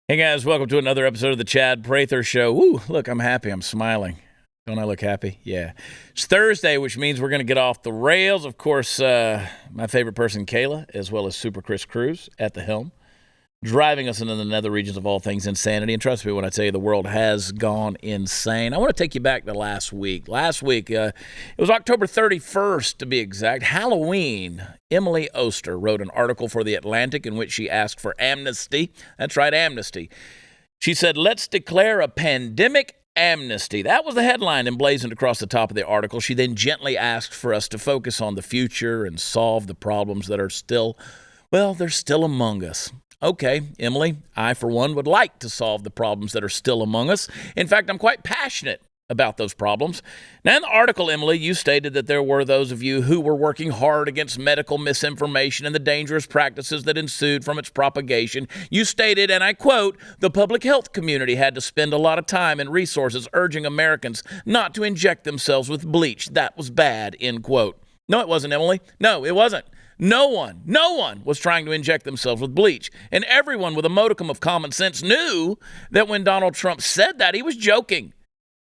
Hey guys, welcome to another episode of the Chad Prather Show. Woo, look, I'm happy. I'm smiling. Don't I look happy? Yeah. It's Thursday, which means we're going to get off the rails. Of course, my favorite person, Kayla, as well as Super Chris Cruz at the helm, driving us into the nether regions of all things insanity. And trust me when I tell you the world has gone insane. I want to take you back to last week. It was October 31st to be exact, Halloween. Emily Oster wrote an article for The Atlantic in which she asked for amnesty. That's right, amnesty. She said, let's declare a pandemic amnesty. That was the headline emblazoned across the top of the article. She then gently asked for us to focus on the future and solve the problems that are still, well, they're still among us. Okay, Emily, I, for one, would like to solve the problems that are still among us. In fact, I'm quite passionate about those problems. Now, in the article, Emily, you stated that there were those of you who were working hard against medical misinformation and the dangerous practices that ensued from its propagation. You stated, and I quote, the public health community had to spend a lot of time and resources urging Americans not to inject themselves with bleach. That was bad, end quote. No, it wasn't, Emily. No, it wasn't. No one was trying to inject themselves with bleach. And everyone with a modicum of common sense knew that when Donald Trump said that, he was joking.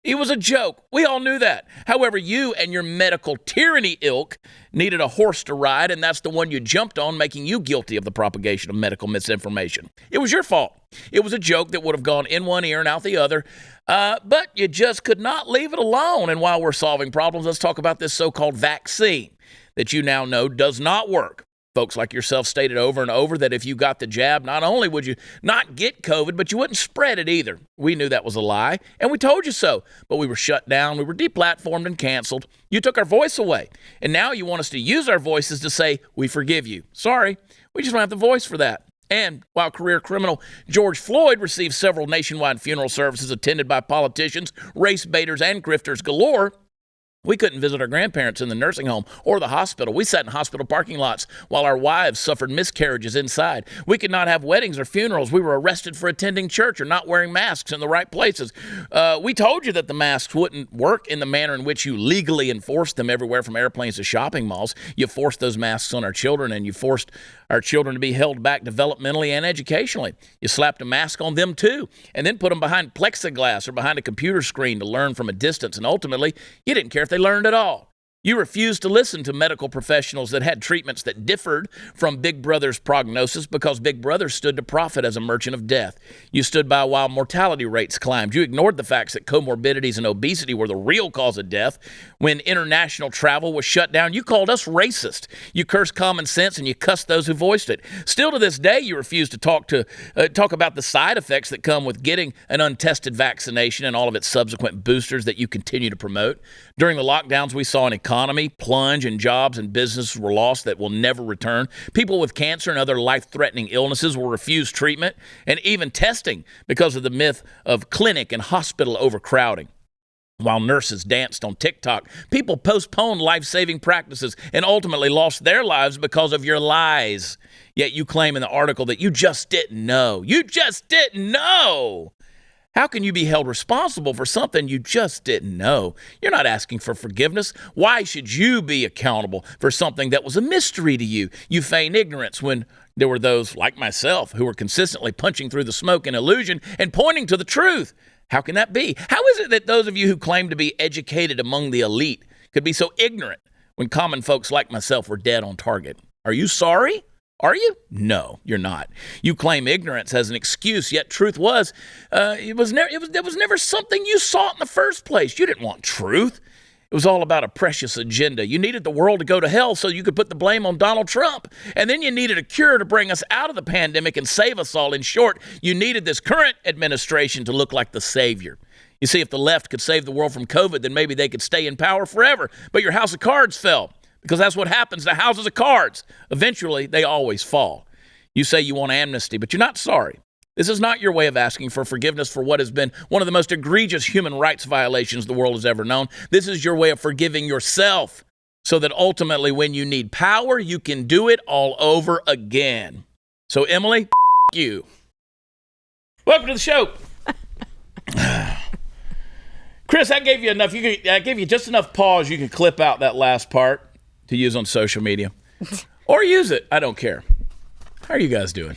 He was a joke. We all knew that. However, you and your medical tyranny ilk needed a horse to ride, and that's the one you jumped on, making you guilty of the propagation of medical misinformation. It was your fault. It was a joke that would have gone in one ear and out the other, but you just could not leave it alone. And while we're solving problems, let's talk about this so-called vaccine that you now know does not work. Folks like yourself stated over and over that if you got the jab, not only would you not get COVID, but you wouldn't spread it either. We knew that was a lie, and we told you so. But we were shut down, we were deplatformed and canceled. You took our voice away, and now you want us to use our voices to say, we forgive you. Sorry, we just don't have the voice for that. And while career criminal George Floyd received several nationwide funeral services attended by politicians, race baiters, and grifters galore, we couldn't visit our grandparents in the nursing home or the hospital. We sat in hospital parking lots while our wives suffered miscarriages inside. We could not have weddings or funerals. We were arrested for attending church or not wearing masks in the right places. We told you that the masks wouldn't work in the manner in which you legally enforced them everywhere from airplanes to shopping malls. You forced those masks on our children, and you forced our children to be held back developmentally and educationally. You slapped a mask on them too, and then put them behind plexiglass or behind a computer screen to learn from a distance. And ultimately, you didn't care if they learned at all. You refused to listen to medical professionals that had treatments that differed from Big Brother's prognosis because Big Brother stood to profit as a merchant of death. You stood by while mortality rates climbed. You ignored the facts that comorbidities and obesity were the real cause of death. When international travel was shut down, you called us racist. You cursed common sense and you cussed those who voiced it. Still to this day, you refuse to talk about the side effects that come with getting an untested vaccination and all of its subsequent boosters that you continue to promote. During the lockdowns, we saw an economy plunge and jobs and businesses were lost that will never return. People with cancer and other life-threatening illnesses will refuse treatment and even testing because of the myth of clinic and hospital overcrowding. While nurses danced on TikTok, people postponed life-saving practices and ultimately lost their lives because of your lies. Yet you claim in the article that you just didn't know. You just didn't know. How can you be held responsible for something you just didn't know? You're not asking for forgiveness. Why should you be accountable for something that was a mystery to you? You feign ignorance when there were those, like myself, who were consistently punching through the smoke and illusion and pointing to the truth. How can that be? How is it that those of you who claim to be educated among the elite could be so ignorant when common folks like myself were dead on target? Are you sorry? Are you? No, you're not. You claim ignorance as an excuse, yet truth was, it was never something you sought in the first place. You didn't want truth. It was all about a precious agenda. You needed the world to go to hell so you could put the blame on Donald Trump. And then you needed a cure to bring us out of the pandemic and save us all. In short, you needed this current administration to look like the savior. You see, if the left could save the world from COVID, then maybe they could stay in power forever. But your house of cards fell. Because that's what happens to houses of cards. Eventually, they always fall. You say you want amnesty, but you're not sorry. This is not your way of asking for forgiveness for what has been one of the most egregious human rights violations the world has ever known. This is your way of forgiving yourself so that ultimately when you need power, you can do it all over again. So, Emily, you. Welcome to the show. Chris, I gave you enough. I gave you just enough pause. You can clip out that last part to use on social media or use it. I don't care. How are you guys doing?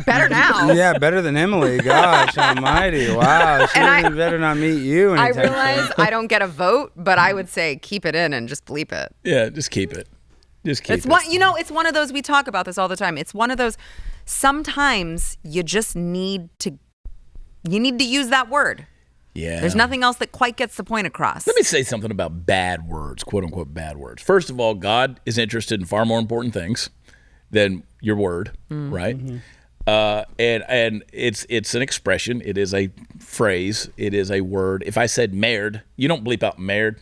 Better now. Yeah, better than Emily. Gosh almighty. Wow. She better not meet you I anytime realize I don't get a vote, but I would say keep it in and just bleep it. Yeah, just keep it. Just keep It's it. it's one of those, we talk about this all the time. It's one of those, sometimes you just need to use that word. Yeah. There's nothing else that quite gets the point across. Let me say something about bad words, quote unquote bad words. First of all, God is interested in far more important things than your word, right? Mm-hmm. And it's an expression. It is a phrase. It is a word. If I said merde, you don't bleep out merde.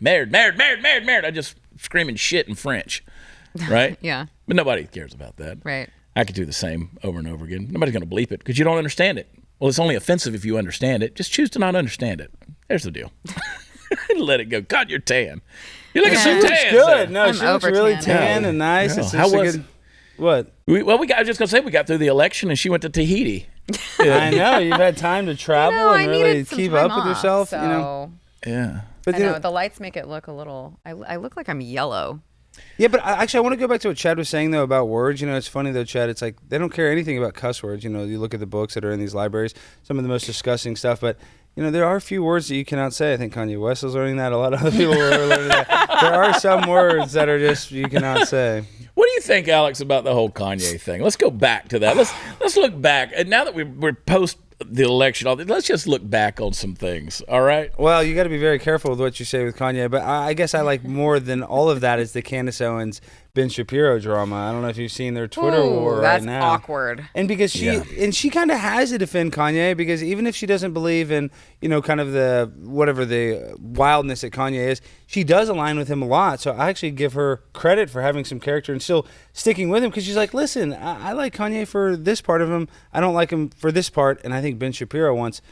I just screaming shit in French, right? Yeah. But nobody cares about that. Right. I could do the same over and over again. Nobody's going to bleep it because you don't understand it. Well, it's only offensive if you understand it. Just choose to not understand it. There's the deal. Let it go. God, you're tan. You're looking so tan. Good. No, I'm she looks really over-tan. tan and nice. No. It's How just a was good. What? I was just going to say we got through the election and she went to Tahiti. I know. You've had time to travel I and really needed some keep time up with off, yourself. So. You know. Yeah. But I know the lights make it look a little. I look like I'm yellow. Yeah, but actually, I want to go back to what Chad was saying, though, about words. You know, it's funny, though, Chad. It's like they don't care anything about cuss words. You know, you look at the books that are in these libraries, some of the most disgusting stuff. But, you know, there are a few words that you cannot say. I think Kanye West is learning that. A lot of other people are learning that. There are some words that are just you cannot say. What do you think, Alex, about the whole Kanye thing? Let's go back to that. Let's look back. And now that we're post the election, let's just look back on some things, all right? Well, you got to be very careful with what you say with Kanye, but I guess I like more than all of that is the Candace Owens Ben Shapiro drama. I don't know if you've seen their Twitter war right now. That's awkward. And because she kind of has to defend Kanye, because even if she doesn't believe in, you know, kind of the whatever the wildness that Kanye is, she does align with him a lot. So I actually give her credit for having some character and still sticking with him, because she's like, listen, I like Kanye for this part of him. I don't like him for this part. And I think Ben Shapiro wants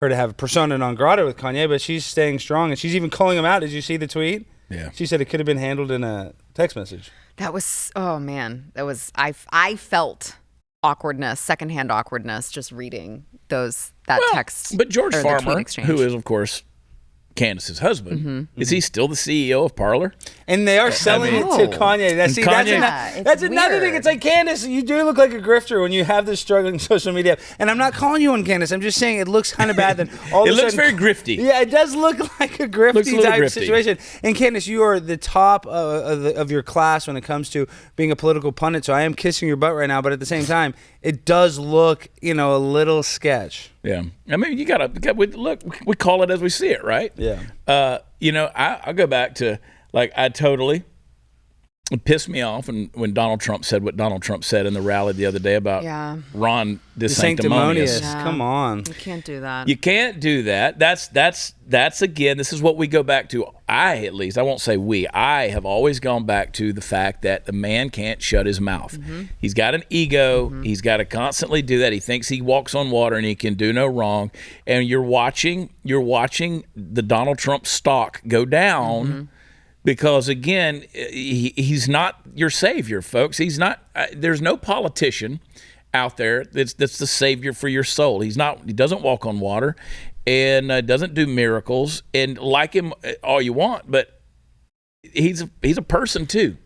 her to have a persona non grata with Kanye, but she's staying strong and she's even calling him out. Did you see the tweet? Yeah. She said it could have been handled in a text message. That was, oh man, that was, I felt awkwardness, secondhand awkwardness, just reading that text. But George or the tweet Farmer, exchange. who is, of course, Candace's husband, is he still the CEO of Parler? And they are selling it to Kanye. That's another thing. It's like, Candace, you do look like a grifter when you have this struggling social media. And I'm not calling you on Candace. I'm just saying it looks kind of bad. That all It of a looks sudden, very grifty. Yeah, it does look like a grifty type grifty. situation. And Candace, you are the top of your class when it comes to being a political pundit. So I am kissing your butt right now. But at the same time, it does look, you know, a little sketch. Yeah. I mean, look, we call it as we see it, right? Yeah. You know, I'll go back to, like, it pissed me off when Donald Trump said what Donald Trump said in the rally the other day about Ron DeSanctimonious. Yeah. Come on. You can't do that. You can't do that. That's again, this is what we go back to. I won't say we. I have always gone back to the fact that the man can't shut his mouth. Mm-hmm. He's got an ego. Mm-hmm. He's got to constantly do that. He thinks he walks on water and he can do no wrong. And you're watching the Donald Trump stock go down. Mm-hmm. Because, again, he's not your savior, folks. He's not. There's no politician out there that's the savior for your soul. He's not. He doesn't walk on water and doesn't do miracles. And like him all you want, but he's a person, too,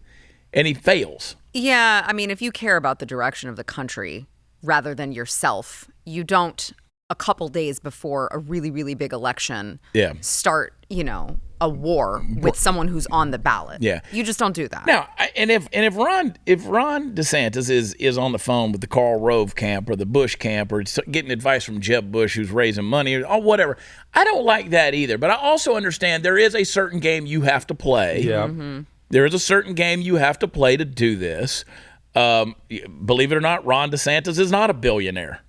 and he fails. Yeah, I mean, if you care about the direction of the country rather than yourself, you don't, a couple days before a really, really big election, start, you know, a war with someone who's on the ballot. Yeah, you just don't do that. Now, if Ron DeSantis is on the phone with the Karl Rove camp or the Bush camp or getting advice from Jeb Bush who's raising money or whatever, I don't like that either. But I also understand there is a certain game you have to play. Yeah, there is a certain game you have to play to do this. Believe it or not, Ron DeSantis is not a billionaire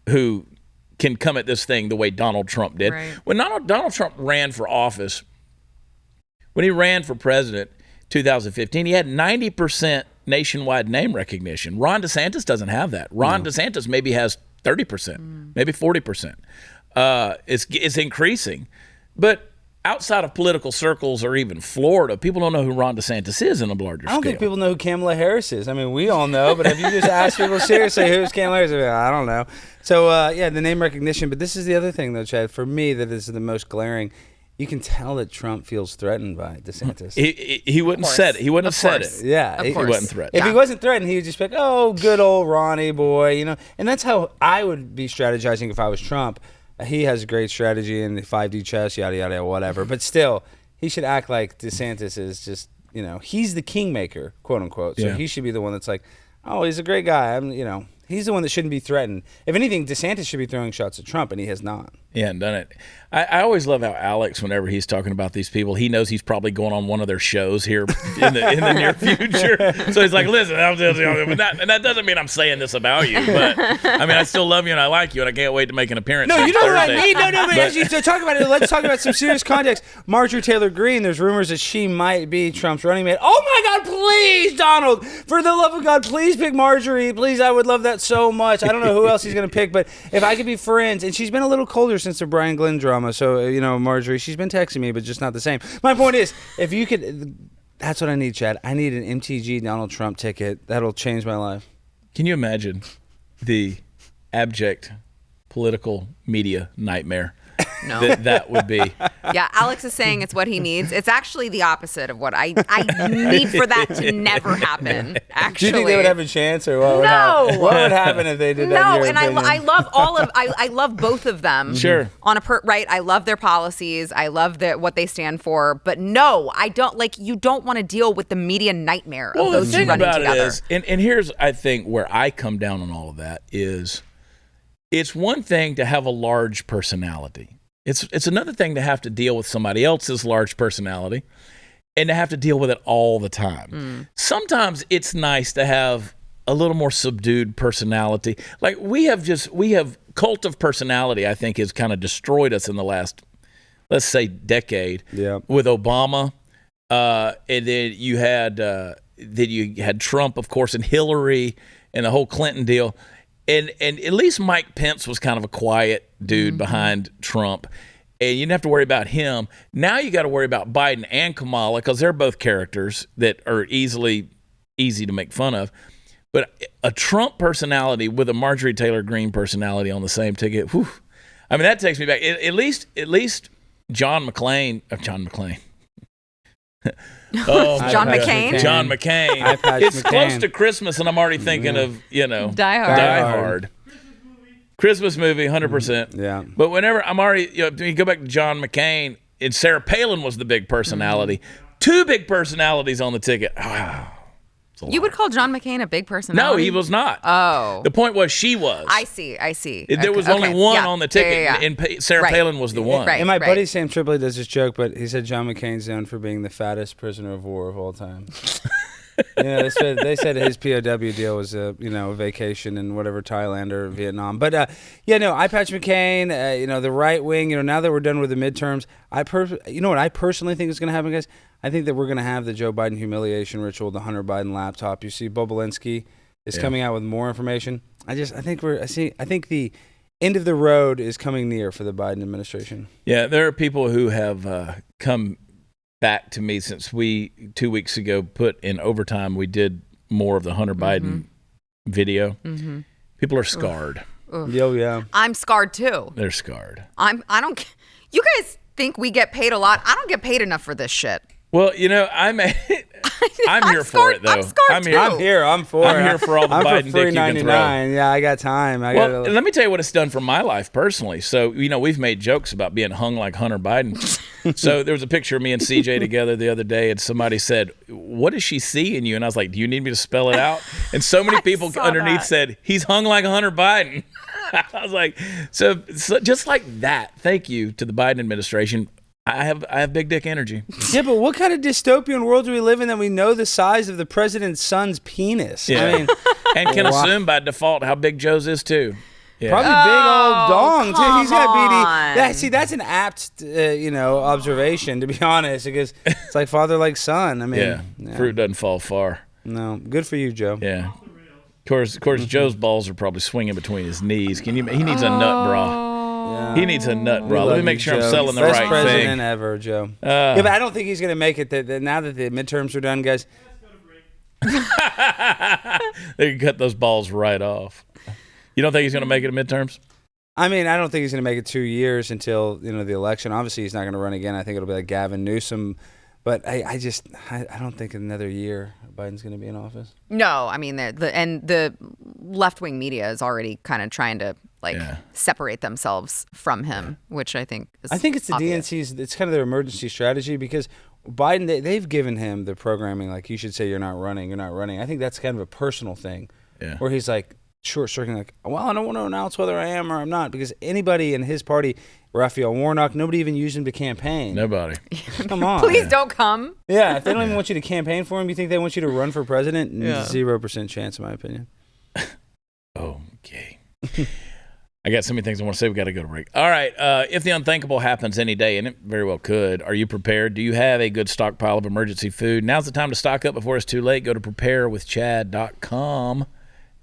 who can come at this thing the way Donald Trump did. Right. When Donald Trump ran for office, when he ran for president 2015, he had 90% nationwide name recognition. Ron DeSantis doesn't have that. Ron DeSantis maybe has 30%, maybe 40%. It's increasing. But outside of political circles or even Florida, people don't know who Ron DeSantis is in a larger scale. I don't think people know who Kamala Harris is. I mean, we all know, but have you just asked people seriously who's Kamala Harris? I don't know. So, the name recognition. But this is the other thing, though, Chad, for me, that is the most glaring. you can tell that Trump feels threatened by DeSantis. He wouldn't have said it. He wouldn't have said it. Yeah, he wasn't threatened. If he wasn't threatened, he would just be like, "Oh, good old Ronnie boy," you know. And that's how I would be strategizing if I was Trump. He has a great strategy in the 5D chess, yada yada, whatever. But still, he should act like DeSantis is just, you know, he's the kingmaker, quote unquote. So he should be the one that's like, "Oh, he's a great guy." He's the one that shouldn't be threatened. If anything, DeSantis should be throwing shots at Trump, and he has not. He hadn't done it. I always love how Alex, whenever he's talking about these people, he knows he's probably going on one of their shows here in the near future. So he's like, listen, and that doesn't mean I'm saying this about you, but I mean, I still love you and I like you, and I can't wait to make an appearance. No, you know what I Thursday. mean? No, but as you talk about it, let's talk about some serious context. Marjorie Taylor Greene, there's rumors that she might be Trump's running mate. Oh my God, please, Donald, for the love of God, please pick Marjorie. Please, I would love that so much. I don't know who else he's going to pick, but if I could be friends, and she's been a little colder since the Brian Glenn drama, so, you know, Marjorie, she's been texting me, but just not the same. My point is, if you could, that's what I need, Chad. I need an MTG Donald Trump ticket. That'll change my life. Can you imagine the abject political media nightmare No. that would be? Yeah, Alex is saying it's what he needs. It's actually the opposite of what I need for that to never happen. Actually, Do you think they would have a chance, or what would happen? What would happen if they did that? No, in your and opinion? I love all of I love both of them. Sure. Right. I love their policies. I love what they stand for. But no, I don't like. You don't want to deal with the media nightmare of those two running together. It is, and here's I think where I come down on all of that is, it's one thing to have a large personality. It's another thing to have to deal with somebody else's large personality and to have to deal with it all the time. Sometimes it's nice to have a little more subdued personality. Like we have cult of personality, I think, has kind of destroyed us in the last, let's say, decade. Yeah. With Obama, and then you had Trump, of course, and Hillary and the whole Clinton deal. And at least Mike Pence was kind of a quiet dude behind Trump, and you didn't have to worry about him. Now you got to worry about Biden and Kamala, because they're both characters that are easy to make fun of. But a Trump personality with a Marjorie Taylor Greene personality on the same ticket, whew, I mean, that takes me back. At least John McCain. John McCain. John McCain. It's close to Christmas, and I'm already thinking of, Die Hard. Die Hard. Christmas movie, 100%. Yeah. But whenever I'm already, you go back to John McCain, and Sarah Palin was the big personality. Two big personalities on the ticket. You would call John McCain a big No, personality? he was not. Oh. The point was she was. I see. There was only one on the ticket, and Sarah Palin was the one. Right. And my buddy Sam Tripoli does this joke, but he said John McCain's known for being the fattest prisoner of war of all time. They said his POW deal was a vacation in whatever Thailand or Vietnam. But eye patch McCain, the right wing. Now that we're done with the midterms, what I personally think is going to happen, guys. I think that we're going to have the Joe Biden humiliation ritual, the Hunter Biden laptop. You see, Bobulinski is coming out with more information. I think the end of the road is coming near for the Biden administration. Yeah, there are people who have come back to me since we 2 weeks ago put in overtime. We did more of the Hunter Biden video. People are scarred. Yeah. I'm scarred too. They're scarred. You guys think we get paid a lot? I don't get paid enough for this shit. Well, I'm here for it, though. I'm scarred too. I'm here. I'm for all the Biden dick you can throw. Yeah, I got time. Let me tell you what it's done for my life personally. So, we've made jokes about being hung like Hunter Biden. So there was a picture of me and CJ together the other day, and somebody said, "What does she see in you?" And I was like, "Do you need me to spell it out?" And so many people underneath said, "He's hung like Hunter Biden." I was like, so just like that. Thank you to the Biden administration. I have big dick energy. Yeah, but what kind of dystopian world do we live in that we know the size of the president's son's penis? Yeah. I mean, and can assume by default how big Joe's is too. Yeah. Probably big old dong too. He's got BD. That's an apt, observation, to be honest, because it's like father like son. I mean, fruit doesn't fall far. No, good for you, Joe. Yeah. Of course, Joe's balls are probably swinging between his knees. He needs a nut bra. Yeah. He needs a nut bra. Let me make sure I'm selling the right thing. Best president ever, Joe. But I don't think he's going to make it. Now that the midterms are done, guys. They can cut those balls right off. You don't think he's going to make it at midterms? I mean, I don't think he's going to make it 2 years until the election. Obviously, he's not going to run again. I think it'll be like Gavin Newsom. But I don't think another year Biden's going to be in office. No, I mean the left-wing media is already kind of trying to separate themselves from him, which I think is it's the obvious. DNC's. It's kind of their emergency strategy because Biden they've given him the programming like you should say you're not running. I think that's kind of a personal thing, where he's like short-circuiting like, well, I don't want to announce whether I am or I'm not because anybody in his party. Raphael Warnock, nobody even used him to campaign. Nobody. Come on. Please don't come. Yeah, if they don't even want you to campaign for him, you think they want you to run for president? 0% chance, in my opinion. Okay. I got so many things I want to say. We got to go to break. All right. If the unthinkable happens any day, and it very well could, are you prepared? Do you have a good stockpile of emergency food? Now's the time to stock up before it's too late. Go to preparewithchad.com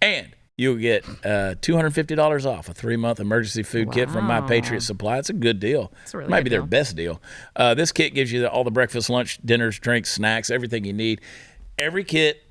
and you'll get $250 off a 3-month emergency food kit from My Patriot Supply. It's a good deal. It's a really Might good be their deal. best deal. This kit gives you all the breakfast, lunch, dinners, drinks, snacks, everything you need. Every kit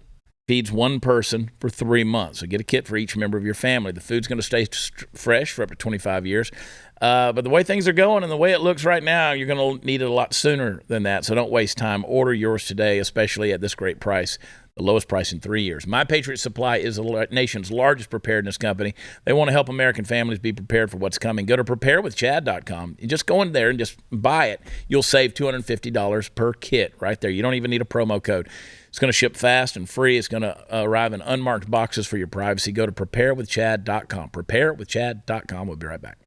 feeds one person for 3 months. So get a kit for each member of your family. The food's going to stay fresh for up to 25 years. But the way things are going and the way it looks right now, you're going to need it a lot sooner than that. So don't waste time. Order yours today, especially at this great price. The lowest price in 3 years. My Patriot Supply is the nation's largest preparedness company. They want to help American families be prepared for what's coming. Go to preparewithchad.com. You just go in there and just buy it. You'll save $250 per kit right there. You don't even need a promo code. It's going to ship fast and free. It's going to arrive in unmarked boxes for your privacy. Go to preparewithchad.com. Preparewithchad.com. We'll be right back.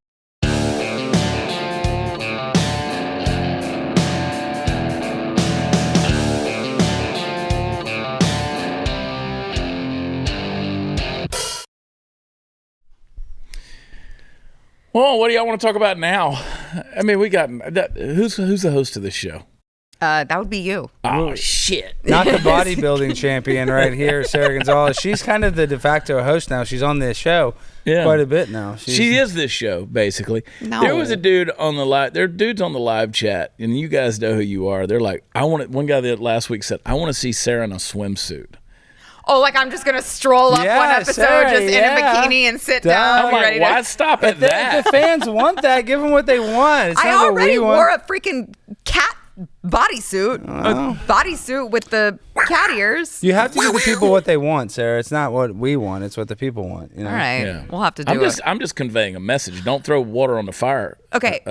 Well, what do y'all want to talk about now? I mean, we got that. Who's the host of this show? That would be you. Oh, shit. Not the bodybuilding champion right here, Sara Gonzales. She's kind of the de facto host now. She's on this show quite a bit now. She is this show, basically. No. There was a dude on the live. There are dudes on the live chat, and you guys know who you are. They're like, one guy that last week said, I want to see Sara in a swimsuit. Oh, like I'm just going to stroll up one episode Sarah, just in a bikini and sit down. I'm like, why stop at that? The fans want that. Give them what they want. It's I not what already we want. wore a freaking cat bodysuit. A bodysuit with the cat ears. You have to give the people what they want, Sarah. It's not what we want. It's what the people want. You know? All right. Yeah. We'll have to do it. I'm just conveying a message. Don't throw water on the fire. Okay.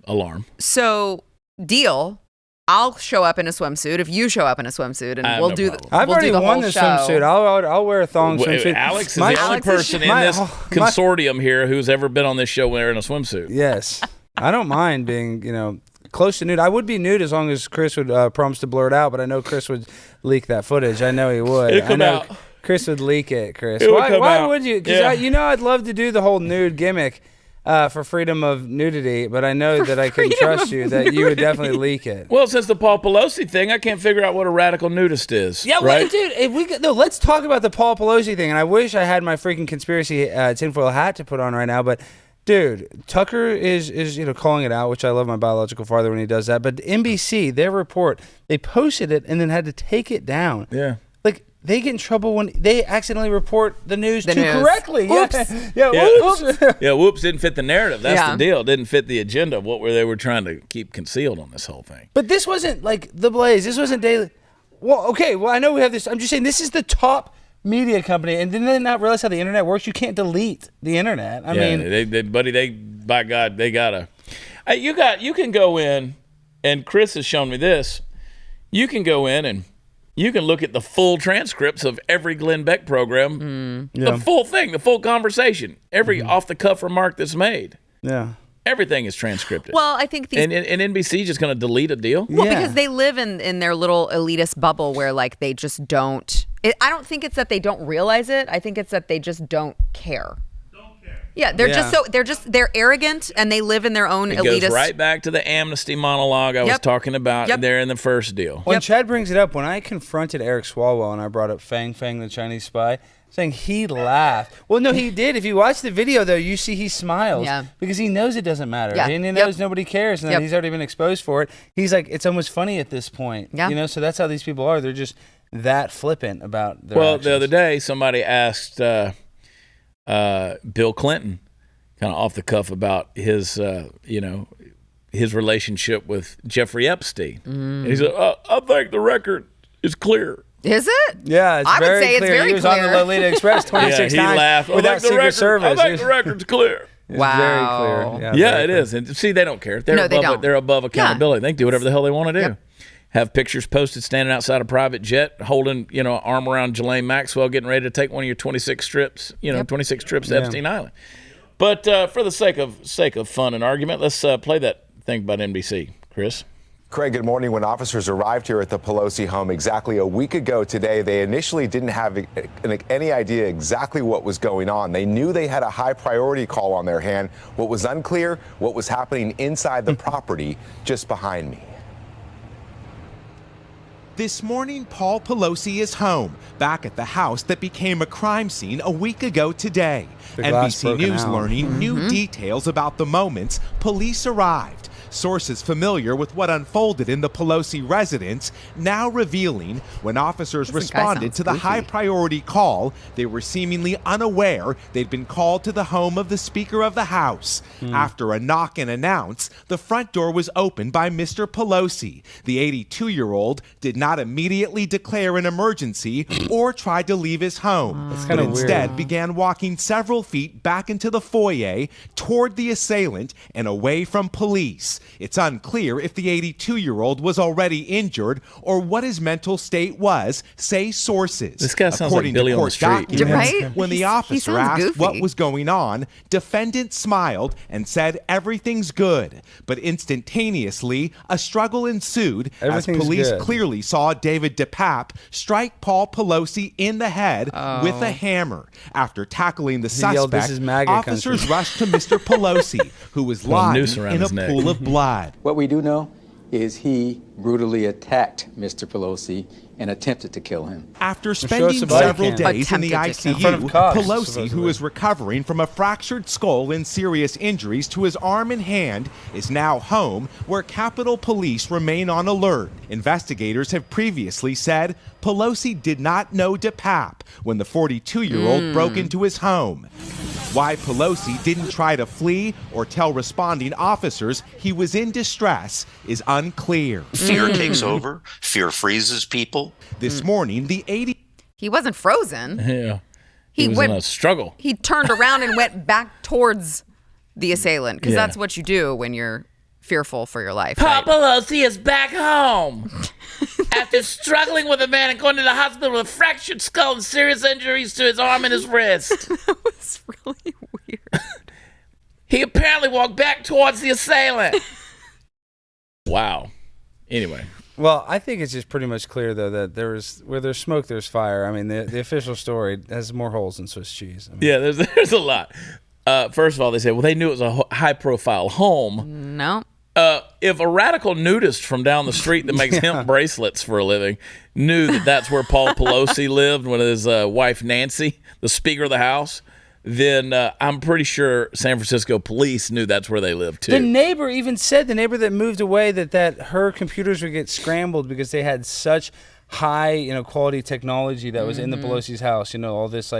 Alarm. So, deal. I'll show up in a swimsuit if you show up in a swimsuit, and we'll do. I've we'll already do the won whole the show. swimsuit. I'll wear a thong swimsuit. Alex is the only person in this consortium here who's ever been on this show wearing a swimsuit. Yes, I don't mind being close to nude. I would be nude as long as Chris would promise to blur it out. But I know Chris would leak that footage. I know he would. It'll come out. Chris would leak it. Chris, It would why come out. would you? Because I'd love to do the whole nude gimmick. For freedom of nudity, but I know that I can trust you that you would definitely leak it. Well, since the Paul Pelosi thing, I can't figure out what a radical nudist is. Yeah, right? well, dude, let's talk about the Paul Pelosi thing. And I wish I had my freaking conspiracy tinfoil hat to put on right now, but dude, Tucker is calling it out, which I love my biological father when he does that. But NBC, their report, they posted it and then had to take it down. Yeah. Like, they get in trouble when they accidentally report the news correctly. Oops. Yeah, Whoops. Yeah, whoops didn't fit the narrative. That's Yeah. the deal. It didn't fit the agenda of what they were trying to keep concealed on this whole thing. But this wasn't like The Blaze. This wasn't Daily. Well, okay. Well, I know we have this. I'm just saying this is the top media company. And did they not realize how the internet works? You can't delete the internet. I mean, they by God, they gotta. You can go in, and Chris has shown me this. You can go in and you can look at the full transcripts of every Glenn Beck program, the full thing, the full conversation, every off-the-cuff remark that's made. Yeah. Everything is transcripted. Well, I think these. And NBC just going to delete a deal? Well, Yeah. because they live in their little elitist bubble where like they just don't. I don't think it's that they don't realize it. I think it's that they just don't care. Yeah, they're arrogant and they live in their own It elitist. goes right back to the amnesty monologue I was talking about there in the first deal. When Chad brings it up, when I confronted Eric Swalwell and I brought up Fang Fang, the Chinese spy, saying he laughed. Well, no, he did. If you watch the video, though, you see he smiles because he knows it doesn't matter. Yeah. And he knows nobody cares, and that he's already been exposed for it. He's like, it's almost funny at this point. Yeah. So that's how these people are. They're just that flippant about their Well, actions. the other day, somebody asked Bill Clinton, kind of off the cuff about his, his relationship with Jeffrey Epstein. And he said, I think the record is clear. Is it? Yeah, I would say it's very He was clear. on the Lolita Express 26 he times laughed. without Secret Service. I think the record's clear. It's Wow. very clear. Yeah, very it clear. is. And see, they don't care. They're No, they above don't. They're above accountability. They can do whatever the hell they want to do. Yep. Have pictures posted standing outside a private jet, holding arm around Ghislaine Maxwell, getting ready to take one of your 26 trips. 26 trips to Epstein Island. But for the sake of fun and argument, let's play that thing about NBC, Chris. Craig, good morning. When officers arrived here at the Pelosi home exactly a week ago today, they initially didn't have any idea exactly what was going on. They knew they had a high priority call on their hand. What was unclear, what was happening inside the property just behind me. This morning, Paul Pelosi is home, back at the house that became a crime scene a week ago today. The glass NBC broken News out. learning new details about the moments police arrived. Sources familiar with what unfolded in the Pelosi residence now revealing when officers responded to the high priority call, they were seemingly unaware they'd been called to the home of the Speaker of the House. After a knock and announce, the front door was opened by Mr. Pelosi. The 82-year-old did not immediately declare an emergency or try to leave his home, but instead began walking several feet back into the foyer toward the assailant and away from police. It's unclear if the 82-year-old was already injured or what his mental state was, say sources. This guy sounds According like Billy to on the court street. documents, Right? when the He officer sounds asked goofy. what was going on, defendant smiled and said everything's good. But instantaneously, a struggle ensued as Everything's police good. clearly saw David DePape strike Paul Pelosi in the head with a hammer. After tackling the He yelled, "This suspect, is MAGA officers country." rushed to Mr. Pelosi, who was a lying noose around in a his neck. pool of blood. What we do know is he brutally attacked Mr. Pelosi and attempted to kill him. After us spending the body several cam. days in the Attempted to kill. ICU, In front of cops, Pelosi, supposedly. who is recovering from a fractured skull and serious injuries to his arm and hand, is now home, where Capitol Police remain on alert. Investigators have previously said Pelosi did not know DePape when the 42-year-old broke into his home. Why Pelosi didn't try to flee or tell responding officers he was in distress is unclear. Fear takes over. Fear freezes people. This morning, the 80 He wasn't frozen. Yeah. He was went in a struggle. He turned around and went back towards the assailant because Yeah. that's what you do when you're fearful for your life. Paul Right? Pelosi is back home after struggling with a man and going to the hospital with a fractured skull and serious injuries to his arm and his wrist. It's really weird. He apparently walked back towards the assailant. Wow. Anyway. Well, I think it's just pretty much clear, though, that where there's smoke, there's fire. I mean, the official story has more holes than Swiss cheese. I mean, Yeah, there's a lot. First of all, they said, well, they knew it was a high-profile home. No. If a radical nudist from down the street that makes hemp bracelets for a living knew that that's where Paul Pelosi lived with his wife Nancy, the Speaker of the House, then I'm pretty sure San Francisco police knew that's where they lived too. The neighbor even said, the neighbor that moved away, that her computers would get scrambled because they had such high, quality technology that was in the Pelosi's house. All this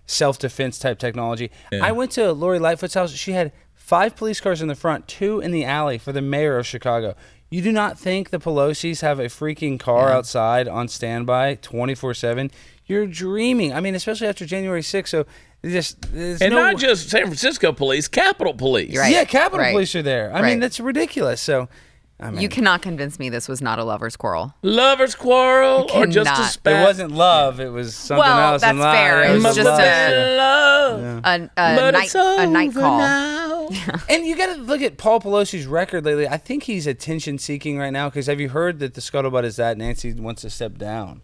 self-defense type technology. Yeah. I went to Lori Lightfoot's house. She had 5 police cars in the front, 2 in the alley for the mayor of Chicago. You do not think the Pelosi's have a freaking car outside on standby 24/7? You're dreaming. I mean, especially after January 6th. So Not just San Francisco police, Capitol Police. Right. Yeah, Capitol Right. Police are there. I Right. mean, that's ridiculous. So, I mean, You cannot convince me this was not a lover's quarrel. Lovers quarrel You or just a cannot. spat? it wasn't love. It was something Well, else. that's in life. fair. It was was just love. a- love. A night call. Now. And you got to look at Paul Pelosi's record lately. I think he's attention seeking right now because have you heard that the scuttlebutt is that Nancy wants to step down?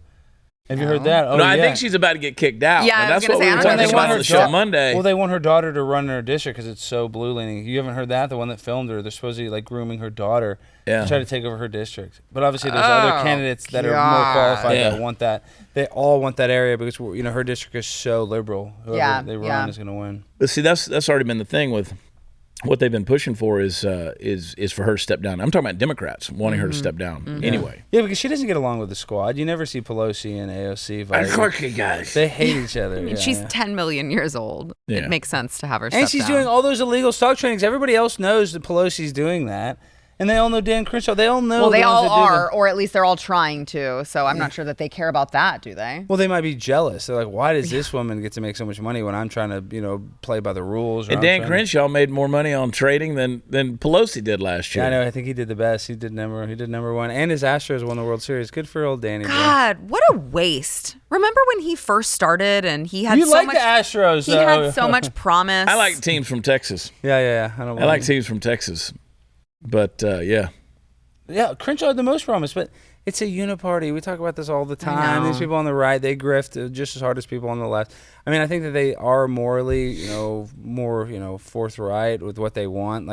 Have you heard that? Oh, No, I yeah. think she's about to get kicked out. Yeah, and I was that's gonna what say, we I were don't talking know if about they on the show want Monday. Well, they want her daughter to run her district because it's so blue leaning. You haven't heard that? The one that filmed her, they're supposedly like grooming her daughter to try to take over her district. But obviously, there's other candidates that are more qualified that want that. They all want that area because her district is so liberal. Whoever they run is going to win. But see, that's already been the thing with what they've been pushing for is for her to step down. I'm talking about Democrats wanting her to step down anyway. Yeah, because she doesn't get along with the squad. You never see Pelosi and AOC fighting. Of course she does. They hate each other. I mean, she's 10 million years old. Yeah. It makes sense to have her And step she's down. doing all those illegal stock trainings. Everybody else knows that Pelosi's doing that. And they all know Dan Crenshaw. They all know. Well, they the ones all that do are, or at least they're all trying to. So I'm not sure that they care about that, do they? Well, they might be jealous. They're like, why does this woman get to make so much money when I'm trying to, play by the rules? And Dan Crenshaw made more money on trading than Pelosi did last year. Yeah, I know. I think he did the best. He did number one. And his Astros won the World Series. Good for old Danny. God, what a waste. Remember when he first started and he had You so like much the Astros, He though. had so much promise. I like teams from Texas. Yeah. I like teams from Texas. But, yeah. Yeah, Crenshaw had the most promise, but it's a uniparty. We talk about this all the time. know. These people on the right, they grift just as hard as people on the left. I mean, I think that they are morally, more, forthright with what they want.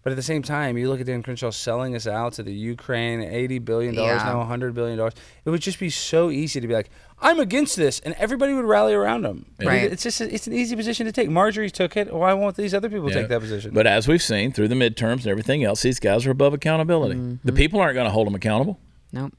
But at the same time, you look at Dan Crenshaw selling us out to the Ukraine, $80 billion, now $100 billion. It would just be so easy to be like, I'm against this, and everybody would rally around him. Right. It's an easy position to take. Marjorie took it. Why won't these other people take that position? But as we've seen through the midterms and everything else, these guys are above accountability. The people aren't going to hold them accountable. Nope.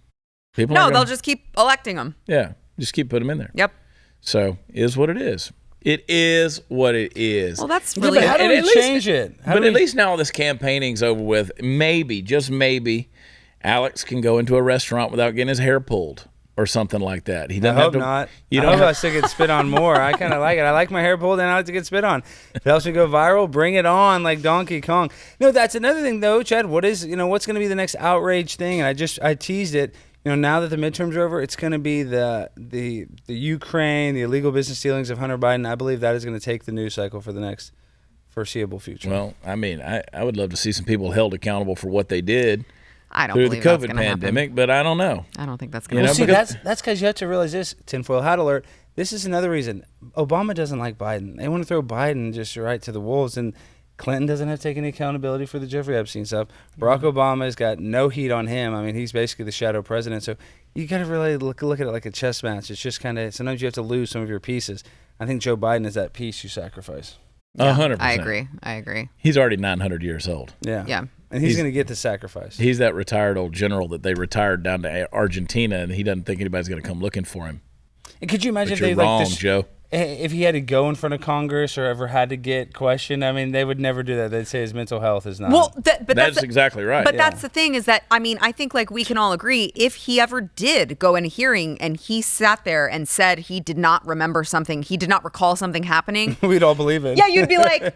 People No, aren't they'll gonna, just keep electing them. Yeah, just keep putting them in there. Yep. So, is what it is. It is what it is. Well, that's Yeah, really but how do And we at least- change it? At least now all this campaigning's over with. Maybe, just maybe, Alex can go into a restaurant without getting his hair pulled or something like that. He I doesn't hope have to. not. You I don't hope have- I still get spit on more. I kind of like it. I like my hair pulled and I like to get spit on. If it helps me go viral, bring it on like Donkey Kong. No, that's another thing though, Chad. What's going to be the next outrage thing? And I teased it. Now that the midterms are over, it's going to be the Ukraine, the illegal business dealings of Hunter Biden. I believe that is going to take the news cycle for the next foreseeable future. Well, I mean, I would love to see some people held accountable for what they did I don't through the believe that's COVID gonna pandemic, happen. but I don't know. I don't think that's going to know, happen. See, because- that's because you have to realize this. Tinfoil hat alert. This is another reason. Obama doesn't like Biden. They want to throw Biden just right to the wolves. And Clinton doesn't have to take any accountability for the Jeffrey Epstein stuff. Barack Obama's got no heat on him. I mean, he's basically the shadow president. So you got to really look at it like a chess match. It's just kind of, sometimes you have to lose some of your pieces. I think Joe Biden is that piece you sacrifice. 100%. I agree. He's already 900 years old. Yeah. Yeah. And he's going to get the sacrifice. He's that retired old general that they retired down to Argentina, and he doesn't think anybody's going to come looking for him. And could you imagine But if you're they wrong, like this, Joe. if he had to go in front of Congress or ever had to get questioned? I mean, they would never do that. They'd say his mental health is not. Well, but That's exactly right. But that's the thing is that, I mean, I think like we can all agree if he ever did go in a hearing and he sat there and said he did not remember something, he did not recall something happening. we'd all believe it. Yeah, you'd be like,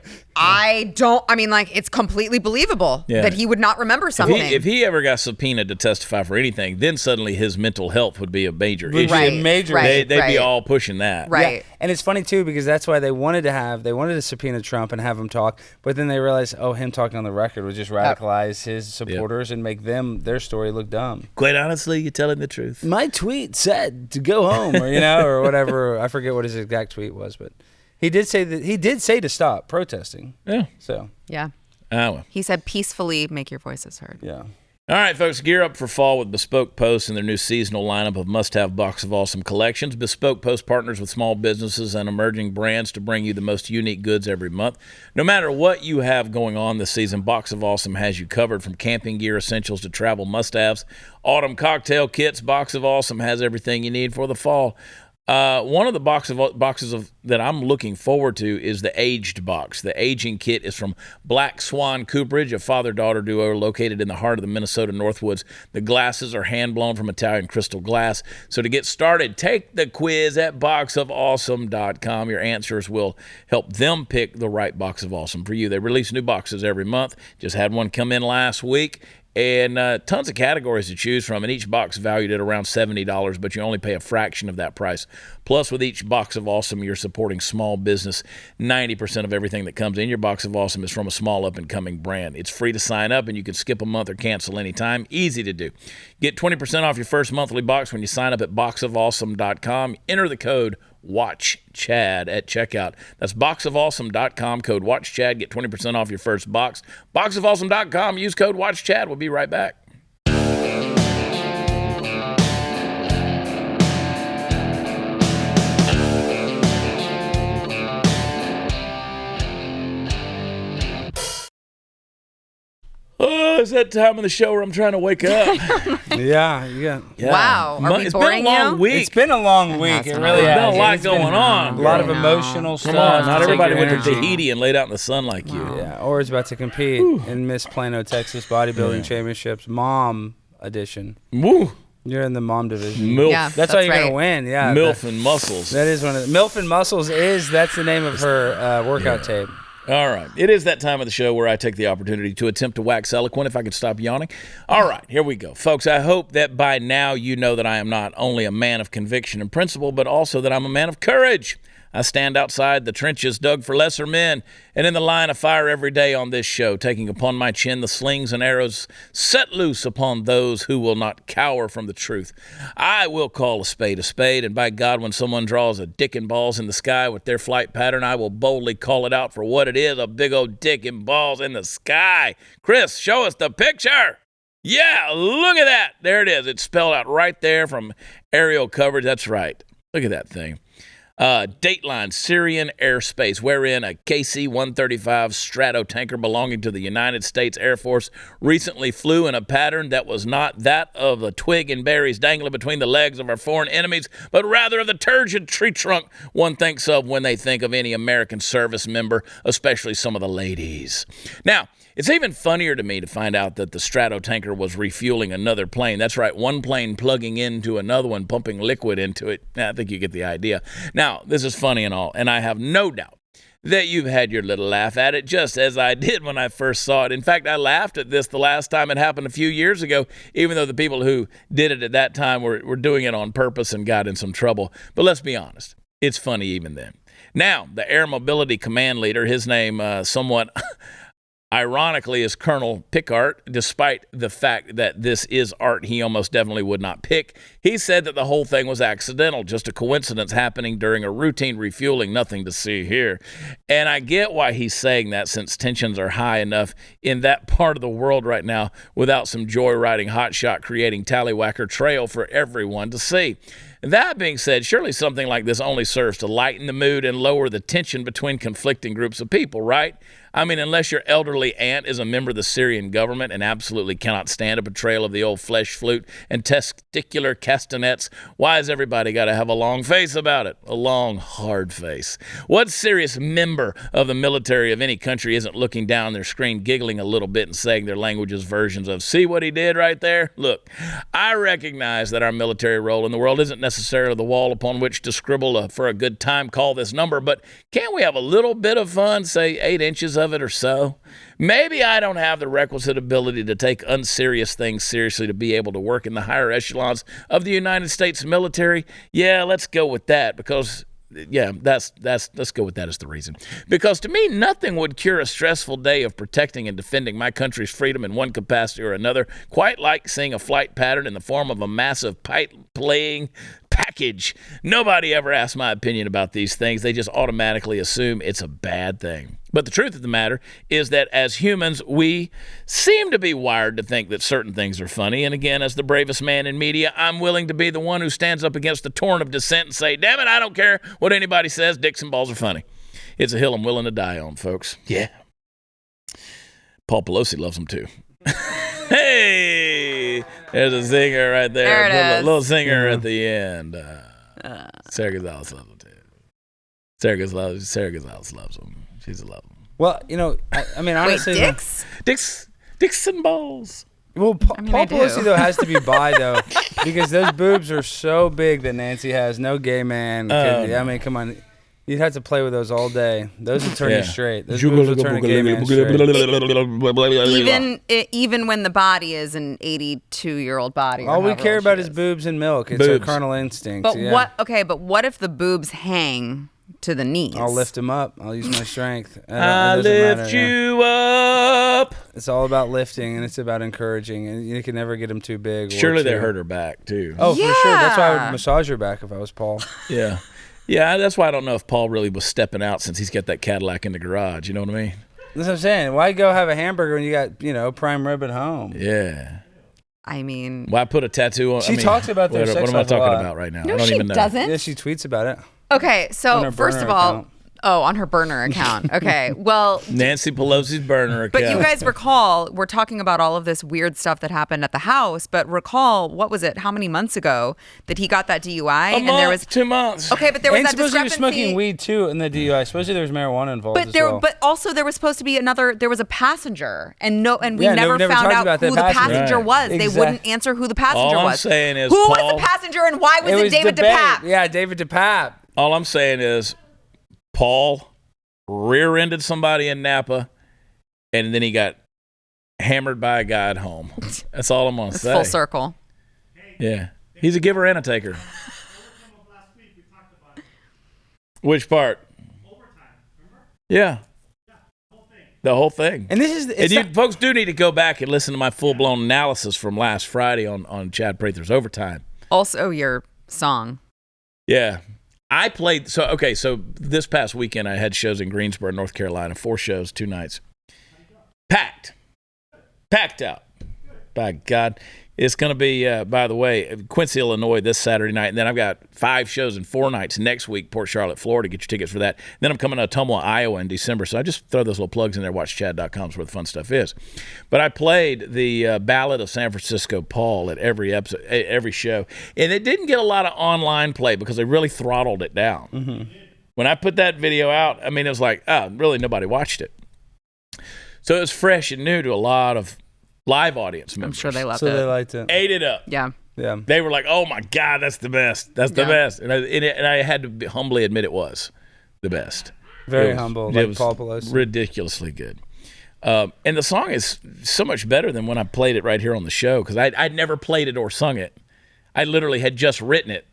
it's completely believable that he would not remember something. If he ever got subpoenaed to testify for anything, then suddenly his mental health would be a major issue. Right, a major. right. They'd be all pushing that. Right. Yeah. And it's funny too because that's why they wanted to subpoena Trump and have him talk, but then they realized, him talking on the record would just radicalize his supporters and make their story look dumb. Quite honestly, you're telling the truth. My tweet said to go home, or or whatever. I forget what his exact tweet was, but he did say to stop protesting. Yeah. So Yeah. Well. He said peacefully make your voices heard. yeah. All right, folks, gear up for fall with Bespoke Post and their new seasonal lineup of must-have Box of Awesome collections. Bespoke Post partners with small businesses and emerging brands to bring you the most unique goods every month. No matter what you have going on this season, Box of Awesome has you covered from camping gear essentials to travel must-haves. Autumn cocktail kits, Box of Awesome has everything you need for the fall. One of the boxes that I'm looking forward to is the aged box. The aging kit is from Black Swan Cooperage, a father-daughter duo located in the heart of the Minnesota Northwoods. The glasses are hand-blown from Italian crystal glass. So to get started, take the quiz at boxofawesome.com. Your answers will help them pick the right Box of Awesome for you. They release new boxes every month. Just had one come in last week. And tons of categories to choose from, and each box valued at around $70, but you only pay a fraction of that price. Plus, with each Box of Awesome, you're supporting small business. 90% of everything that comes in your Box of Awesome is from a small up-and-coming brand. It's free to sign up, and you can skip a month or cancel anytime. Easy to do. Get 20% off your first monthly box when you sign up at boxofawesome.com. Enter the code WatchChad at checkout. That's boxofawesome.com, code WatchChad. Get 20% off your first box. Boxofawesome.com, use code WatchChad. We'll be right back. Oh, it's that time of the show where I'm trying to wake up. Yeah. Wow. Are we It's boring been a long you? week. It's been a long week. It really There's has. been a lot It's been going on. A lot of I know. emotional stuff. Come on, not to take everybody your went to energy. Tahiti and laid out in the sun like you. Yeah, or is about to compete in Miss Plano, Texas bodybuilding championships, mom edition. Woo. You're in the mom division. MILF. Yeah. That's why you're right. gonna win. Yeah, MILF and muscles. That is one of the MILF and Muscles that's the name of her workout tape. All right. It is that time of the show where I take the opportunity to attempt to wax eloquent, if I could stop yawning. All right, here we go. Folks, I hope that by now you know that I am not only a man of conviction and principle, but also that I'm a man of courage. I stand outside the trenches dug for lesser men and in the line of fire every day on this show, taking upon my chin the slings and arrows set loose upon those who will not cower from the truth. I will call a spade, and by God, when someone draws a dick and balls in the sky with their flight pattern, I will boldly call it out for what it is, a big old dick and balls in the sky. Chris, show us the picture. Yeah, look at that. There it is. It's spelled out right there from aerial coverage. That's right. Look at that thing. Dateline, Syrian airspace, wherein a KC-135 Stratotanker belonging to the United States Air Force recently flew in a pattern that was not that of a twig and berries dangling between the legs of our foreign enemies, but rather of the turgid tree trunk one thinks of when they think of any American service member, especially some of the ladies. Now, it's even funnier to me to find out that the Stratotanker was refueling another plane. That's right, one plane plugging into another one, pumping liquid into it. I think you get the idea. Now, this is funny and all, and I have no doubt that you've had your little laugh at it, just as I did when I first saw it. In fact, I laughed at this the last time it happened a few years ago, even though the people who did it at that time were doing it on purpose and got in some trouble. But let's be honest, it's funny even then. Now, the Air Mobility Command Leader, his name somewhat ironically is Colonel Pickart, despite the fact that this is art he almost definitely would not pick. He said that the whole thing was accidental, just a coincidence happening during a routine refueling, nothing to see here. And I get why he's saying that, since tensions are high enough in that part of the world right now without some joyriding hotshot creating tallywhacker trail for everyone to see. That being said, surely something like this only serves to lighten the mood and lower the tension between conflicting groups of people, right? I mean, unless your elderly aunt is a member of the Syrian government and absolutely cannot stand a portrayal of the old flesh flute and testicular castanets, why has everybody got to have a long face about it? A long, hard face. What serious member of the military of any country isn't looking down their screen, giggling a little bit and saying their language's versions of, see what he did right there? Look, I recognize that our military role in the world isn't necessarily the wall upon which to scribble for a good time, call this number, but can't we have a little bit of fun, say 8 inches of it or so? Maybe I don't have the requisite ability to take unserious things seriously to be able to work in the higher echelons of the United States military. Yeah, let's go with that, because let's go with that as the reason. Because to me, nothing would cure a stressful day of protecting and defending my country's freedom in one capacity or another, quite like seeing a flight pattern in the form of a massive pipe-playing package. Nobody ever asks my opinion about these things. They just automatically assume it's a bad thing. But the truth of the matter is that as humans, we seem to be wired to think that certain things are funny. And again, as the bravest man in media, I'm willing to be the one who stands up against the torrent of dissent and say, damn it, I don't care what anybody says, dicks and balls are funny. It's a hill I'm willing to die on, folks. Yeah. Paul Pelosi loves them too. Hey, there's a zinger right there. There it is. Little zinger at the end. Sarah Gonzales loves them too. Sarah Gonzales loves them. She's a love them. Well, I mean, honestly, Wait, dicks and balls. Well, Paul Pelosi though has to be bi though, because those boobs are so big that Nancy has. No gay man. I mean, come on. You'd have to play with those all day. Those would turn you straight. Those boobs would turn a gay man straight. Even when the body is an 82-year-old body. All we care about is boobs and milk. It's our carnal instinct. But what if the boobs hang to the knees? I'll lift them up. I'll use my strength. I lift you up. It's all about lifting, and it's about encouraging, and you can never get them too big. Surely they hurt her back too. Oh, for sure. That's why I would massage her back if I was Paul. Yeah. Yeah, that's why I don't know if Paul really was stepping out since he's got that Cadillac in the garage. You know what I mean? That's what I'm saying. Why go have a hamburger when you got, prime rib at home? Yeah. I mean, why put a tattoo on? She talks about their sex What am I life talking about right now? No, I don't she even know. doesn't. Yeah, she tweets about it. Okay, so first of all, Oh, on her burner account. Okay. Well, Nancy Pelosi's burner account. but you guys recall, we're talking about all of this weird stuff that happened at the house, but recall, what was it, how many months ago that he got that DUI? There was 2 months. Okay, but there was and that supposedly he was discrepancy. smoking weed too in the DUI. Supposedly there was marijuana involved as well. But also there was supposed to be there was a passenger, and we Yeah, never never found talked out about who that the passenger. passenger Right. was. They Exactly. wouldn't answer who the passenger All I'm was. saying is, who Paul- was the passenger, and why was it David debate. DePape? Yeah, David DePape. All I'm saying is, Paul rear-ended somebody in Napa, and then he got hammered by a guy at home. That's all I'm going to It's say. full circle. Yeah. He's a giver and a taker. Which part? Yeah. The whole thing. And this is And you folks do need to go back and listen to my full-blown analysis from last Friday on Chad Prather's Overtime. Also your song. Yeah. I played, so this past weekend I had shows in Greensboro, North Carolina, 4 shows, 2 nights. Packed out. By God. It's going to be, by the way, Quincy, Illinois this Saturday night. And then I've got 5 shows in 4 nights next week, Port Charlotte, Florida. Get your tickets for that. Then I'm coming to Ottumwa, Iowa in December. So I just throw those little plugs in there. WatchChad.com is where the fun stuff is. But I played the Ballad of San Francisco Paul at every episode, every show. And it didn't get a lot of online play because they really throttled it down. Mm-hmm. When I put that video out, I mean, it was like, really nobody watched it. So it was fresh and new to a lot of live audience members. I'm sure they loved so it. they liked it. Ate it up. Yeah. Yeah. They were like, "Oh my God, that's the best. That's the best." And I had to humbly admit it was the best. Very It was- humble, it like was Paul Pelosi. ridiculously good. And the song is so much better than when I played it right here on the show because I'd never played it or sung it. I literally had just written it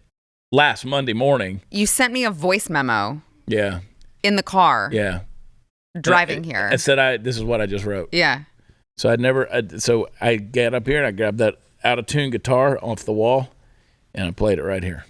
last Monday morning. You sent me a voice memo Yeah, in the car yeah. driving here. I said, "This is what I just wrote." Yeah. So so I got up here and I grabbed that out of tune guitar off the wall, and I played it right here.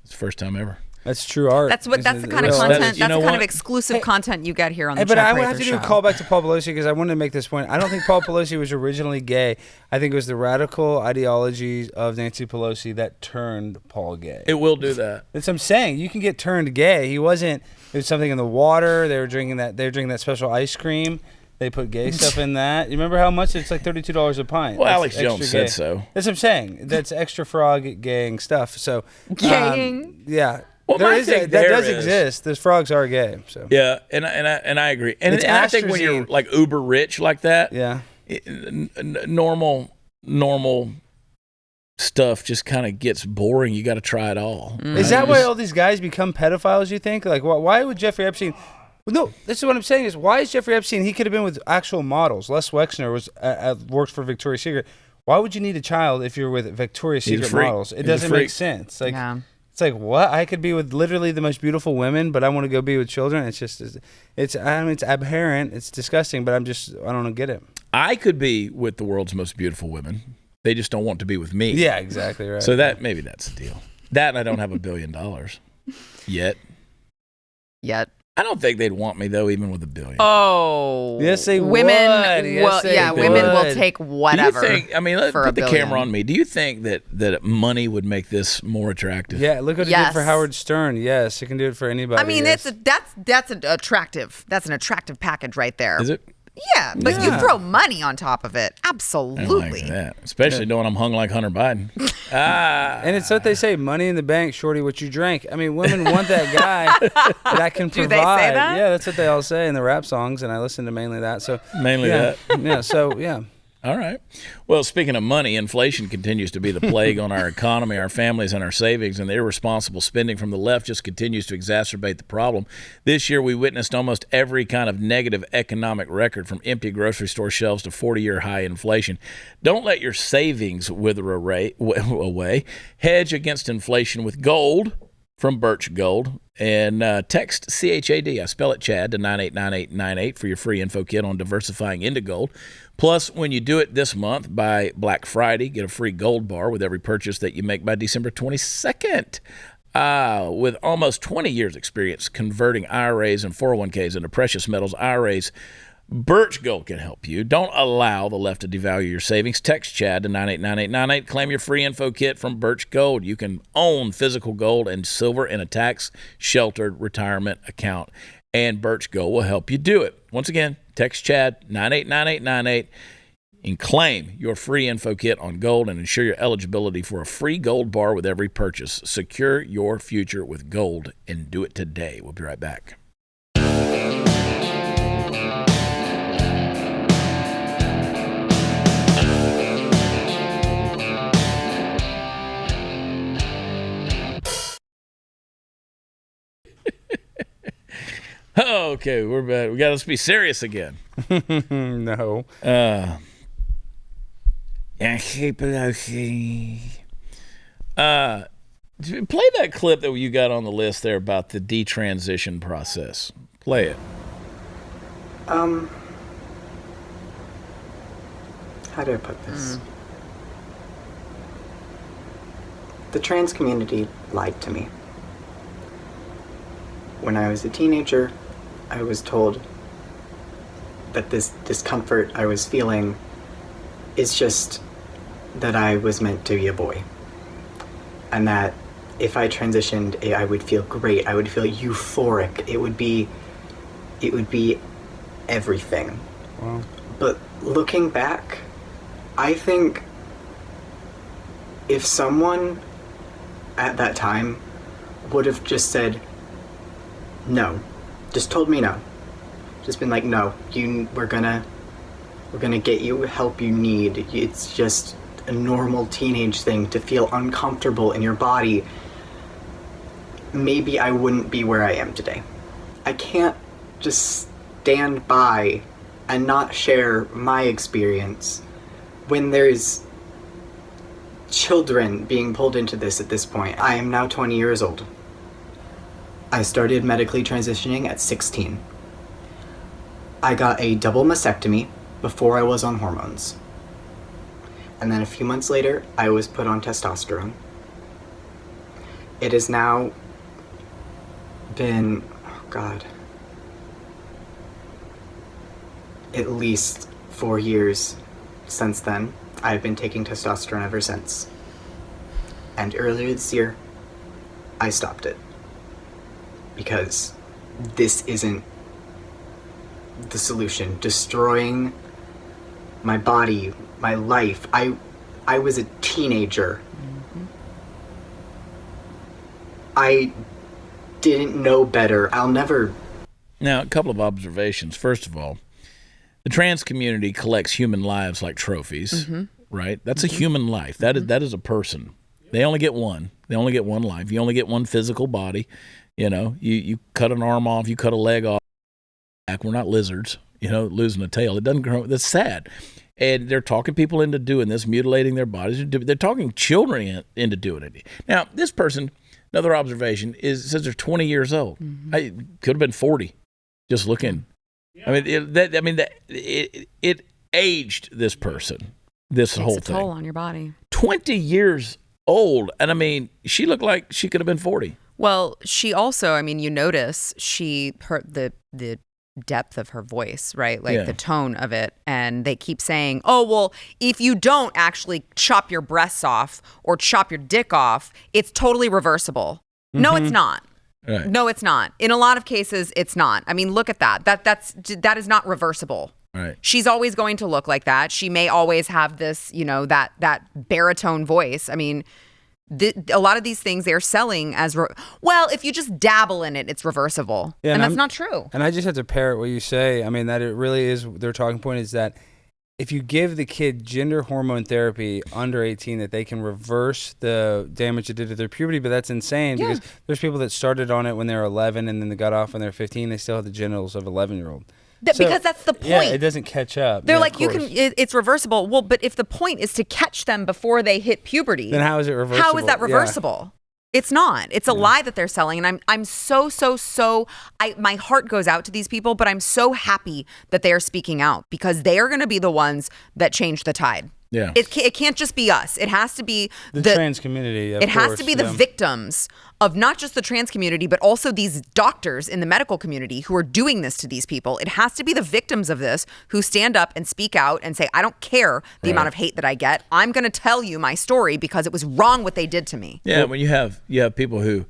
It's the first time ever. That's true art. That's the kind of content. That's the kind of exclusive content you get here on the But Chad I Prather have to do show. a call back to Paul Pelosi because I wanted to make this point. I don't think Paul Pelosi was originally gay. I think it was the radical ideologies of Nancy Pelosi that turned Paul gay. It will do that. That's what I'm saying. You can get turned gay. He wasn't. There was something in the water. They were drinking that special ice cream. They put gay stuff in that. You remember how much? It's like $32 a pint. Well, That's Alex extra Jones gay. said so. That's what I'm saying. That's extra frog gang stuff. So Gaying? yeah. Well, There my is thing that there does is- exist. Those frogs are gay. So Yeah, and I agree. And It's I think when you're atrazine. like uber rich like that, yeah. normal stuff just kind of gets boring. You got to try it all. Is that why all these guys become pedophiles, you think? Like, why would Jeffrey Epstein... Well, no, this is what I'm saying is, why is Jeffrey Epstein... He could have been with actual models. Les Wexner was worked for Victoria's Secret. Why would you need a child if you're with Victoria's He's a Secret freak. models? It He's a doesn't freak. make sense. Like, Yeah. It's like, what? I could be with literally the most beautiful women, but I want to go be with children? It's just... it's abhorrent. It's disgusting, but I don't get it. I could be with the world's most beautiful women. They just don't want to be with me. Yeah, exactly right. So maybe that's the deal. That and I don't have $1 billion yet. Yet. I don't think they'd want me though, even with $1 billion. Oh. Yes, they women, would. Yes, well, they yeah, would. women will take whatever. Do you think? I mean, let's for put the $1 camera billion. on me. Do you think that money would make this more attractive? Yeah, look what it did Yes. for Howard Stern. Yes, it can do it for anybody. I mean, yes. that's an attractive. That's an attractive package right there. Is it? Yeah, but you throw money on top of it. I don't Absolutely. like that, especially knowing I'm hung like Hunter Biden. And it's what they say, money in the bank, shorty, what you drank. I mean, women want that guy that can Do provide. they say that? Yeah, that's what they all say in the rap songs, and I listen to mainly that. So Mainly yeah. that. Yeah, so yeah. All right. Well, speaking of money, inflation continues to be the plague on our economy, our families, and our savings, and the irresponsible spending from the left just continues to exacerbate the problem. This year, we witnessed almost every kind of negative economic record, from empty grocery store shelves to 40-year high inflation. Don't let your savings wither away. Hedge against inflation with gold from Birch Gold. And text CHAD, I spell it Chad, to 989898 for your free info kit on diversifying into gold. Plus, when you do it this month by Black Friday, get a free gold bar with every purchase that you make by December 22nd. With almost 20 years experience converting IRAs and 401ks into precious metals IRAs, Birch Gold can help you. Don't allow the left to devalue your savings. Text Chad to 989898. Claim your free info kit from Birch Gold. You can own physical gold and silver in a tax-sheltered retirement account. and Birch Gold will help you do it. Once again, text Chad 989898 and claim your free info kit on gold and ensure your eligibility for a free gold bar with every purchase. Secure your future with gold and do it today. We'll be right back. Okay, we're back. We got to be serious again. No. Nancy Pelosi. Play that clip that you got on the list there about the detransition process. Play it. How do I put this? The trans community lied to me. When I was a teenager, I was told that this discomfort I was feeling is just that I was meant to be a boy. And that if I transitioned, I would feel great. I would feel euphoric. It would be everything. Wow. But looking back, I think if someone at that time would have just said no, just told me no, just been like, no, we're gonna get you help you need. It's just a normal teenage thing to feel uncomfortable in your body. Maybe I wouldn't be where I am today. I can't just stand by and not share my experience when there's children being pulled into this at this point. I am now 20 years old. I started medically transitioning at 16. I got a double mastectomy before I was on hormones. And then a few months later, I was put on testosterone. It has now been, at least 4 years since then. I've been taking testosterone ever since. And earlier this year, I stopped it. Because this isn't the solution. Destroying my body, my life. I was a teenager. Mm-hmm. I didn't know better. I'll never... Now, a couple of observations. First of all, the trans community collects human lives like trophies, right? That's a human life. That is a person. They only get one. They only get one life. You only get one physical body. You know, you cut an arm off, you cut a leg off. We're not lizards, losing a tail. It doesn't grow. That's sad. And they're talking people into doing this, mutilating their bodies. They're talking children into doing it. Now, this person, another observation, says they're 20 years old. I could have been 40, just looking. Yeah. I mean, it aged this person, this whole thing. Takes a toll on your body. 20 years old. And I mean, she looked like she could have been 40. Well, she also, you notice the depth of her voice, right? Like the tone of it. And they keep saying, oh, well, if you don't actually chop your breasts off or chop your dick off, it's totally reversible. Mm-hmm. No, it's not. Right. No, it's not. In a lot of cases, it's not. Look at that. That is not reversible. Right. She's always going to look like that. She may always have this, that baritone voice. A lot of these things they're selling as, if you just dabble in it, it's reversible. Yeah, and that's not true. And I just have to parrot what you say. That it really is, their talking point is that if you give the kid gender hormone therapy under 18, that they can reverse the damage it did to their puberty. But that's insane because there's people that started on it when they were 11 and then they got off when they were 15. They still have the genitals of an 11-year-old. Because that's the point. Yeah, it doesn't catch up. They're like, it's reversible. Well, but if the point is to catch them before they hit puberty, then how is it reversible? How is that reversible? Yeah. It's not. It's a lie that they're selling. And I'm so, my heart goes out to these people, but I'm so happy that they are speaking out because they are going to be the ones that change the tide. Yeah. It can't just be us. It has to be the trans community. It has to be the victims of not just the trans community, but also these doctors in the medical community who are doing this to these people. It has to be the victims of this who stand up and speak out and say, I don't care the amount of hate that I get. I'm going to tell you my story because it was wrong what they did to me. Yeah, when you have people who,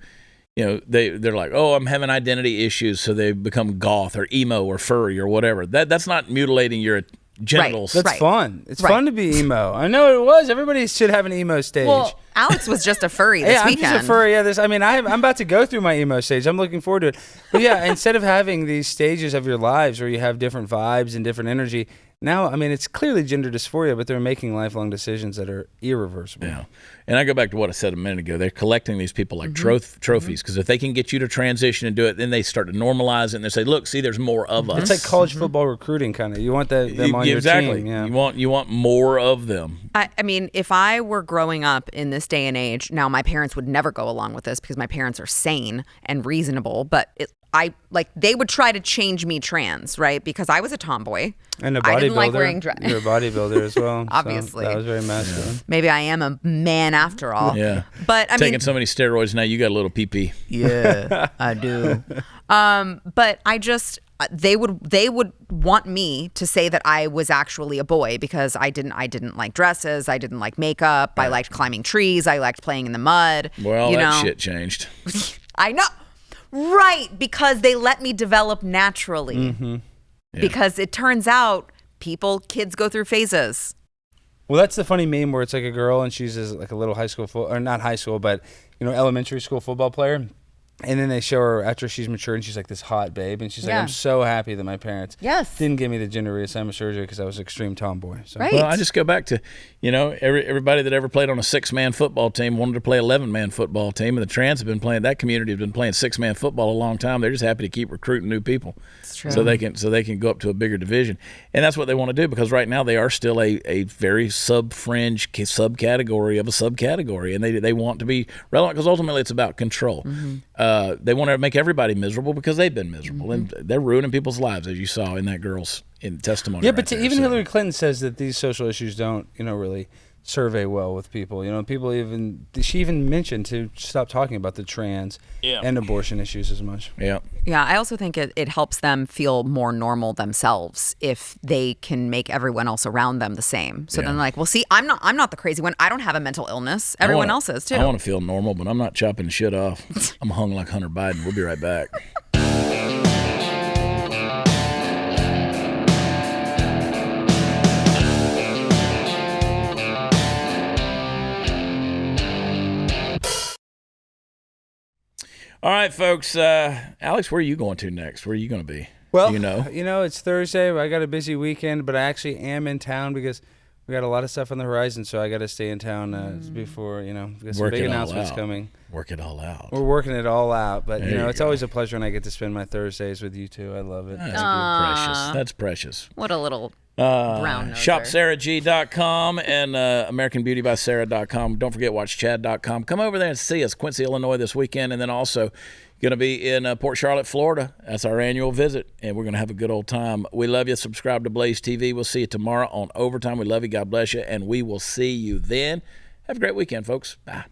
they're like, oh, I'm having identity issues, so they become goth or emo or furry or whatever. That's not mutilating your genitals. Right. That's fun. It's fun to be emo. I know it was. Everybody should have an emo stage. Well, Alex was just a furry this weekend. I'm just a furry. Yeah, I'm about to go through my emo stage. I'm looking forward to it. But yeah, instead of having these stages of your lives where you have different vibes and different energy, now, it's clearly gender dysphoria, but they're making lifelong decisions that are irreversible. Yeah. And I go back to what I said a minute ago. They're collecting these people like trophies, because if they can get you to transition and do it, then they start to normalize it, and they say, look, see, there's more of us. It's like college football recruiting, kind of. You want them on your team. Yeah. You want more of them. If I were growing up in this day and age, now my parents would never go along with this because my parents are sane and reasonable, but they would try to change me trans, right? Because I was a tomboy. And a bodybuilder. I didn't like wearing dress. You're a bodybuilder as well. Obviously. So that was very masculine. Yeah. Maybe I am a man after all. Yeah. But taking so many steroids now, you got a little pee-pee. Yeah, I do. But they would want me to say that I was actually a boy because I didn't like dresses, I didn't like makeup, I liked climbing trees, I liked playing in the mud. Well, that shit changed. I know. Right, because they let me develop naturally. Mm-hmm. Yeah. Because it turns out kids go through phases. Well, that's the funny meme where it's like a girl and she's like a little high school, or not high school, but elementary school football player. And then they show her after she's mature and she's like this hot babe. And she's like, I'm so happy that my parents didn't give me the gender reassignment surgery because I was an extreme tomboy. So. Right. Well, I just go back to, everybody that ever played on a 6-man football team wanted to play 11-man football team. And the trans have been playing, that community has been playing 6-man football a long time. They're just happy to keep recruiting new people. It's true. So they can go up to a bigger division. And that's what they want to do, because right now they are still a very sub-fringe subcategory of a subcategory. And they want to be relevant because ultimately it's about control. Mm-hmm. They want to make everybody miserable because they've been miserable, and they're ruining people's lives, as you saw in that girl's testimony. Yeah, but even Hillary Clinton says that these social issues don't, really survey well with people. She even mentioned to stop talking about the trans and abortion issues as much. Yeah. Yeah, I also think it helps them feel more normal themselves if they can make everyone else around them the same. So then they're like, well, see, I'm not the crazy one. I don't have a mental illness. Everyone else is too. I want to feel normal, but I'm not chopping shit off. I'm hung like Hunter Biden. We'll be right back. All right, folks. Alex, where are you going to next? Where are you going to be? Well, it's Thursday. I got a busy weekend, but I actually am in town because we got a lot of stuff on the horizon, so I got to stay in town before, we got some big announcements coming. Work it all out. We're working it all out, but, it's always a pleasure when I get to spend my Thursdays with you two. I love it. That's precious. That's precious. What a little brown noser. ShopSarahG.com and AmericanBeautyBySarah.com. Don't forget, WatchChad.com. Come over there and see us, Quincy, Illinois, this weekend, and then also going to be in Port Charlotte, Florida. That's our annual visit, and we're going to have a good old time. We love you. Subscribe to Blaze TV. We'll see you tomorrow on Overtime. We love you. God bless you, and we will see you then. Have a great weekend, folks. Bye.